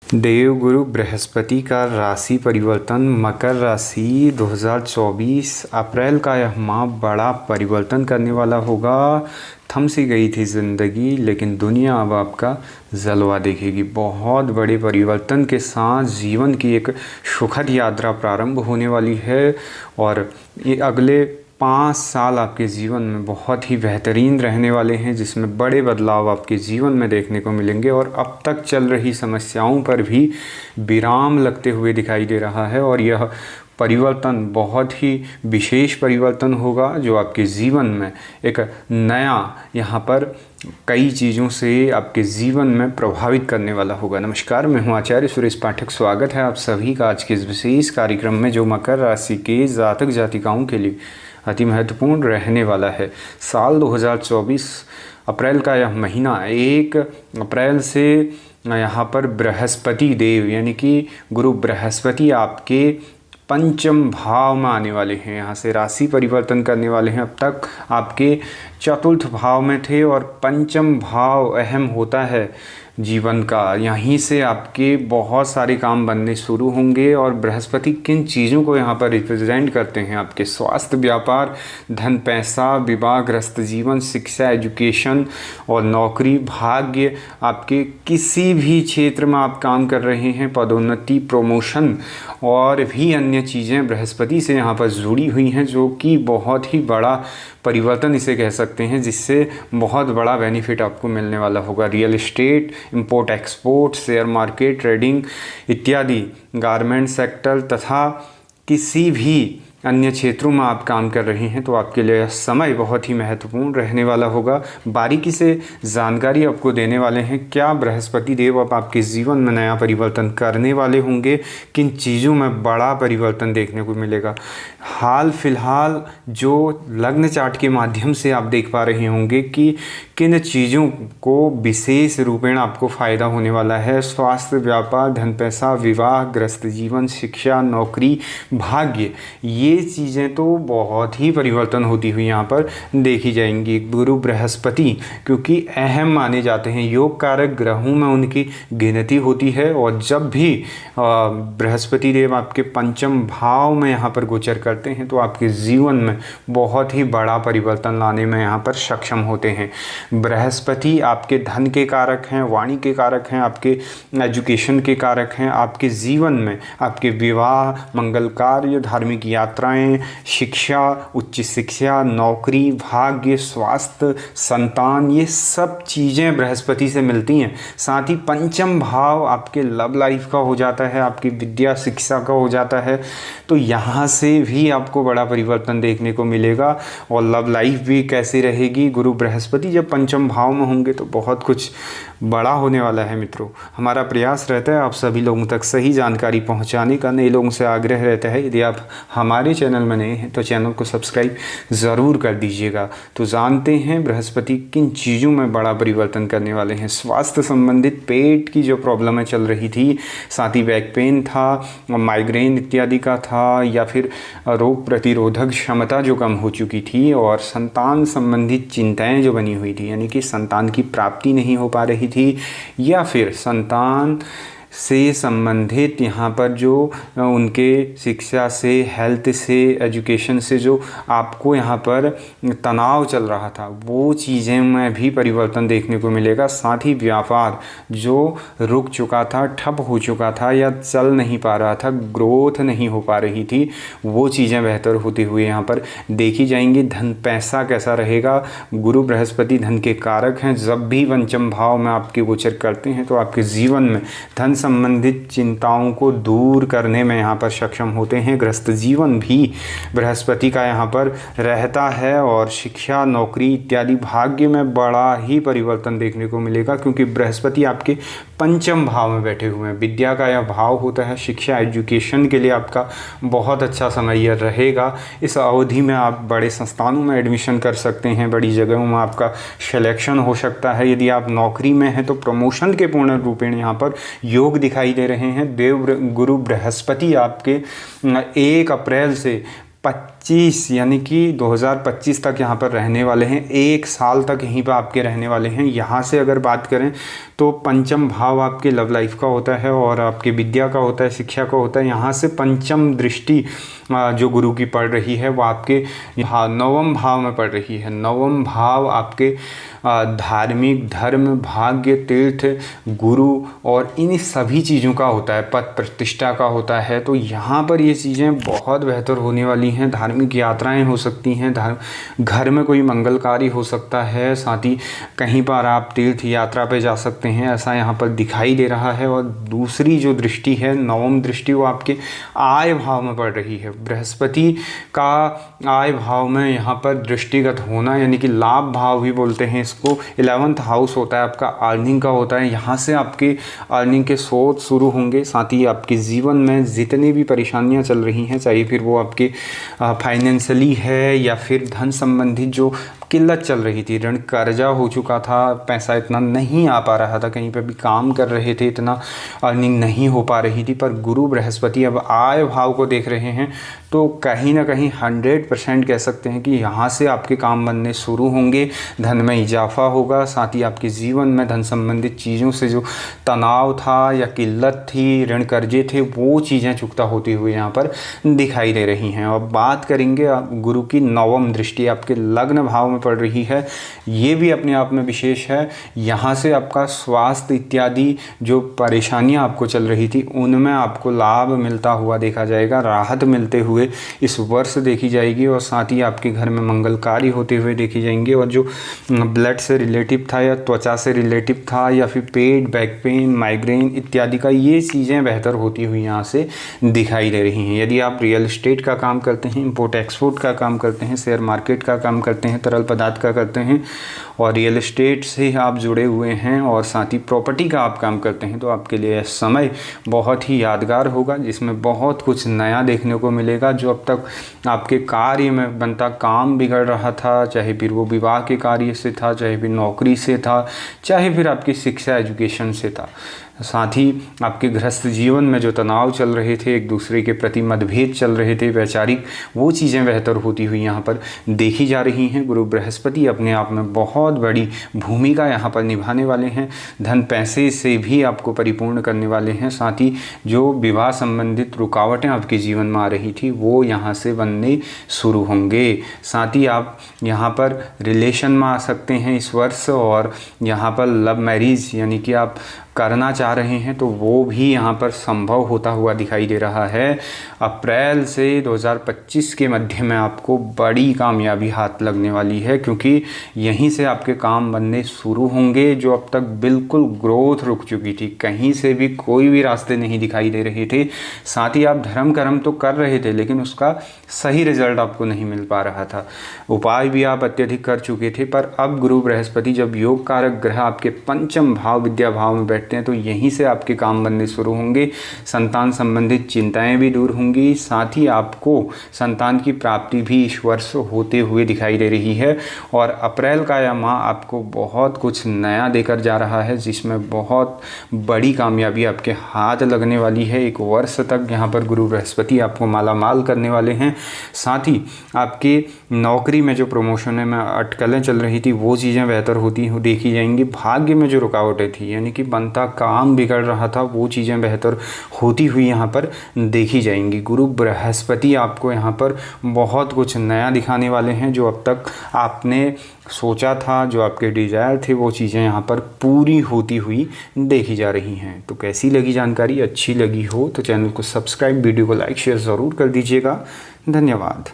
देव गुरु बृहस्पति का राशि परिवर्तन मकर राशि 2024 अप्रैल का यह माह बड़ा परिवर्तन करने वाला होगा। थम सी गई थी ज़िंदगी, लेकिन दुनिया अब आपका जलवा देखेगी। बहुत बड़े परिवर्तन के साथ जीवन की एक सुखद यात्रा प्रारंभ होने वाली है और ये अगले 5 साल आपके जीवन में बहुत ही बेहतरीन रहने वाले हैं, जिसमें बड़े बदलाव आपके जीवन में देखने को मिलेंगे और अब तक चल रही समस्याओं पर भी विराम लगते हुए दिखाई दे रहा है। और यह परिवर्तन बहुत ही विशेष परिवर्तन होगा जो आपके जीवन में एक नया यहाँ पर कई चीज़ों से आपके जीवन में प्रभावित करने वाला होगा। नमस्कार, मैं हूँ आचार्य सुरेश पाठक। स्वागत है आप सभी का आज के इस विशेष कार्यक्रम में, जो मकर राशि के जातक जातिकाओं के लिए अति महत्वपूर्ण रहने वाला है। साल 2024 अप्रैल का यह महीना 1 अप्रैल से यहाँ पर बृहस्पति देव यानी कि गुरु बृहस्पति आपके पंचम भाव में आने वाले हैं। यहाँ से राशि परिवर्तन करने वाले हैं। अब तक आपके चतुर्थ भाव में थे और पंचम भाव अहम होता है जीवन का। यहीं से आपके बहुत सारे काम बनने शुरू होंगे। और बृहस्पति किन चीज़ों को यहाँ पर रिप्रेजेंट करते हैं? आपके स्वास्थ्य, व्यापार, धन, पैसा, विवाह, गृहस्थ जीवन, शिक्षा, एजुकेशन और नौकरी, भाग्य। आपके किसी भी क्षेत्र में आप काम कर रहे हैं, पदोन्नति, प्रमोशन और भी अन्य चीज़ें बृहस्पति से यहाँ पर जुड़ी हुई हैं, जो कि बहुत ही बड़ा परिवर्तन इसे कह सकते हैं, जिससे बहुत बड़ा बेनिफिट आपको मिलने वाला होगा। Real estate, import export, share market, trading इत्यादि, गारमेंट सेक्टर तथा किसी भी अन्य क्षेत्रों में आप काम कर रहे हैं तो आपके लिए समय बहुत ही महत्वपूर्ण रहने वाला होगा। बारीकी से जानकारी आपको देने वाले हैं क्या बृहस्पति देव अब आपके जीवन में नया परिवर्तन करने वाले होंगे, किन चीज़ों में बड़ा परिवर्तन देखने को मिलेगा। हाल फिलहाल जो लग्न चार्ट के माध्यम से आप देख पा रहे होंगे कि किन चीज़ों को विशेष रूपेण आपको फ़ायदा होने वाला है। स्वास्थ्य, व्यापार, धन, पैसा, विवाह, गृहस्थ जीवन, शिक्षा, नौकरी, भाग्य, ये चीज़ें तो बहुत ही परिवर्तन होती हुई यहाँ पर देखी जाएंगी। गुरु बृहस्पति क्योंकि अहम माने जाते हैं, योग कारक ग्रहों में उनकी गिनती होती है। और जब भी बृहस्पति देव आपके पंचम भाव में यहाँ पर गोचर करते हैं तो आपके जीवन में बहुत ही बड़ा परिवर्तन लाने में यहाँ पर सक्षम होते हैं। बृहस्पति आपके धन के कारक हैं, वाणी के कारक हैं, आपके एजुकेशन के कारक हैं। आपके जीवन में आपके विवाह, मंगल कार्य, धार्मिक यात्राएं, शिक्षा, उच्च शिक्षा, नौकरी, भाग्य, स्वास्थ्य, संतान, ये सब चीज़ें बृहस्पति से मिलती हैं। साथ ही पंचम भाव आपके लव लाइफ का हो जाता है, आपकी विद्या शिक्षा का हो जाता है। तो यहाँ से भी आपको बड़ा परिवर्तन देखने को मिलेगा। और लव लाइफ भी कैसी रहेगी? गुरु बृहस्पति जब पंचम भाव में होंगे तो बहुत कुछ बड़ा होने वाला है। मित्रों, हमारा प्रयास रहता है आप सभी लोगों तक सही जानकारी पहुंचाने का। नए लोगों से आग्रह रहता है, यदि आप हमारे चैनल में नए हैं तो चैनल को सब्सक्राइब ज़रूर कर दीजिएगा। तो जानते हैं बृहस्पति किन चीज़ों में बड़ा परिवर्तन करने वाले हैं। स्वास्थ्य संबंधित पेट की जो प्रॉब्लमें चल रही थी, साथ ही बैक पेन था, माइग्रेन इत्यादि का था, या फिर रोग प्रतिरोधक क्षमता जो कम हो चुकी थी, और संतान संबंधित चिंताएं जो बनी हुई थी, यानी कि संतान की प्राप्ति नहीं हो पा रही थी, या फिर संतान से संबंधित यहाँ पर जो उनके शिक्षा से, हेल्थ से, एजुकेशन से जो आपको यहाँ पर तनाव चल रहा था, वो चीज़ें में भी परिवर्तन देखने को मिलेगा। साथ ही व्यापार जो रुक चुका था, ठप हो चुका था या चल नहीं पा रहा था, ग्रोथ नहीं हो पा रही थी, वो चीज़ें बेहतर होते हुए यहाँ पर देखी जाएंगी। धन पैसा कैसा रहेगा? गुरु बृहस्पति धन के कारक हैं। जब भी पंचम भाव में आपके गोचर करते हैं तो आपके जीवन में धन संबंधित चिंताओं को दूर करने में यहाँ पर सक्षम होते हैं। गृहस्थ जीवन भी बृहस्पति का यहाँ पर रहता है और शिक्षा, नौकरी इत्यादि, भाग्य में बड़ा ही परिवर्तन देखने को मिलेगा, क्योंकि बृहस्पति आपके पंचम भाव में बैठे हुए हैं। विद्या का यह भाव होता है। शिक्षा, एजुकेशन के लिए आपका बहुत अच्छा समय यह रहेगा। इस अवधि में आप बड़े संस्थानों में एडमिशन कर सकते हैं, बड़ी जगहों में आपका सिलेक्शन हो सकता है। यदि आप नौकरी में हैं तो प्रमोशन के पूर्ण रूपेण यहाँ पर योग दिखाई दे रहे हैं। देव गुरु बृहस्पति आपके 1 अप्रैल से 2025 यानी कि 2025 तक यहाँ पर रहने वाले हैं, 1 साल तक यहीं पर आपके रहने वाले हैं। यहाँ से अगर बात करें तो पंचम भाव आपके लव लाइफ का होता है और आपकी विद्या का होता है, शिक्षा का होता है। यहाँ से पंचम दृष्टि जो गुरु की पड़ रही है वो आपके यहाँ 9वें भाव में पड़ रही है। 9वां भाव आपके धार्मिक, धर्म, भाग्य, तीर्थ, गुरु और इन सभी चीज़ों का होता है, पद प्रतिष्ठा का होता है। तो यहाँ पर ये चीज़ें बहुत बेहतर होने वाली हैं। धार्मिक यात्राएं हो सकती हैं, घर में कोई मंगल कार्य हो सकता है, साथ ही कहीं पर आप तीर्थ यात्रा पे जा सकते हैं, ऐसा यहाँ पर दिखाई दे रहा है। और दूसरी जो दृष्टि है 9वीं दृष्टि वो आपके आय भाव में पड़ रही है। बृहस्पति का आय भाव में यहाँ पर दृष्टिगत होना यानी कि लाभ भाव भी बोलते हैं इसको। 11th हाउस होता है आपका अर्निंग का होता है। यहाँ से आपके अर्निंग के सोर्स शुरू होंगे। साथ ही आपके जीवन में जितनी भी परेशानियाँ चल रही हैं, चाहे फिर वो आपके फाइनेंशियली है या फिर धन संबंधित जो किल्लत चल रही थी, ऋण कर्जा हो चुका था, पैसा इतना नहीं आ पा रहा था, कहीं पे भी काम कर रहे थे इतना अर्निंग नहीं हो पा रही थी, पर गुरु बृहस्पति अब आय भाव को देख रहे हैं तो कहीं ना कहीं 100% कह सकते हैं कि यहाँ से आपके काम बनने शुरू होंगे, धन में इजाफा होगा। साथ ही आपके जीवन में धन संबंधित चीज़ों से जो तनाव था या किल्लत थी, ऋण कर्जे थे, वो चीज़ें चुकता होती हुई यहाँ पर दिखाई दे रही हैं। अब बात करेंगे गुरु की 9वीं दृष्टि आपके लग्न भाव में पड़ रही है। ये भी अपने आप में विशेष है। यहाँ से आपका स्वास्थ्य इत्यादि जो परेशानियाँ आपको चल रही थी उनमें आपको लाभ मिलता हुआ देखा जाएगा, राहत मिलते हुए इस वर्ष देखी जाएगी। और साथ ही आपके घर में मंगलकारी होते हुए देखी जाएंगे। और जो ब्लड से रिलेटिव था या त्वचा से रिलेटिव था या फिर पेट, बैक पेन, माइग्रेन इत्यादि का, ये चीज़ें बेहतर होती हुई यहाँ से दिखाई दे रही हैं। यदि आप रियल एस्टेट का काम करते हैं, इंपोर्ट एक्सपोर्ट का काम करते हैं, शेयर मार्केट का काम करते हैं, तरल पदार्थ का करते हैं और रियल एस्टेट से आप जुड़े हुए हैं और साथ ही प्रॉपर्टी का आप काम करते हैं, तो आपके लिए समय बहुत ही यादगार होगा, जिसमें बहुत कुछ नया देखने को मिलेगा। जो अब तक आपके कार्य में बनता काम बिगड़ रहा था, चाहे फिर वो विवाह के कार्य से था, चाहे फिर नौकरी से था, चाहे फिर आपकी शिक्षा एजुकेशन से था, साथ ही आपके गृहस्थ जीवन में जो तनाव चल रहे थे, एक दूसरे के प्रति मतभेद चल रहे थे वैचारिक, वो चीज़ें बेहतर होती हुई यहाँ पर देखी जा रही हैं। गुरु बृहस्पति अपने आप में बहुत बड़ी भूमिका यहाँ पर निभाने वाले हैं। धन पैसे से भी आपको परिपूर्ण करने वाले हैं। साथ ही जो विवाह संबंधित रुकावटें आपके जीवन में आ रही थी वो यहाँ से बनने शुरू होंगे। साथ ही आप यहाँ पर रिलेशन में आ सकते हैं इस वर्ष और यहाँ पर लव मैरिज यानी कि आप करना चाह रहे हैं तो वो भी यहाँ पर संभव होता हुआ दिखाई दे रहा है। अप्रैल से 2025 के मध्य में आपको बड़ी कामयाबी हाथ लगने वाली है, क्योंकि यहीं से आपके काम बनने शुरू होंगे। जो अब तक बिल्कुल ग्रोथ रुक चुकी थी, कहीं से भी कोई भी रास्ते नहीं दिखाई दे रहे थे। साथ ही आप धर्म कर्म तो कर रहे थे लेकिन उसका सही रिजल्ट आपको नहीं मिल पा रहा था। उपाय भी आप अत्यधिक कर चुके थे, पर अब गुरु बृहस्पति जब योग कारक ग्रह आपके पंचम भाव विद्या भाव में बैठते हैं तो यहीं से आपके काम बनने शुरू होंगे। संतान संबंधित चिंताएं भी दूर होंगी। साथ ही आपको संतान की प्राप्ति भी इस वर्ष होते हुए दिखाई दे रही है। और अप्रैल का यह माह आपको बहुत कुछ नया देकर जा रहा है, जिसमें बहुत बड़ी कामयाबी आपके हाथ लगने वाली है। एक वर्ष तक यहाँ पर गुरु बृहस्पति आपको मालामाल करने वाले हैं। साथ ही आपके नौकरी में जो प्रमोशन में अटकलें चल रही थी वो चीज़ें बेहतर होती देखी जाएंगी। भाग्य में जो रुकावटें थी यानी कि बनता काम बिगड़ रहा था वो चीज़ें बेहतर होती हुई यहाँ पर देखी जाएंगी। गुरु बृहस्पति आपको यहाँ पर बहुत कुछ नया दिखाने वाले हैं। जो अब तक आपने सोचा था, जो आपके डिज़ायर थे, वो चीज़ें यहाँ पर पूरी होती हुई देखी जा रही हैं। तो कैसी लगी जानकारी? अच्छी लगी हो तो चैनल को सब्सक्राइब, वीडियो को लाइक शेयर ज़रूर कर दीजिएगा। धन्यवाद।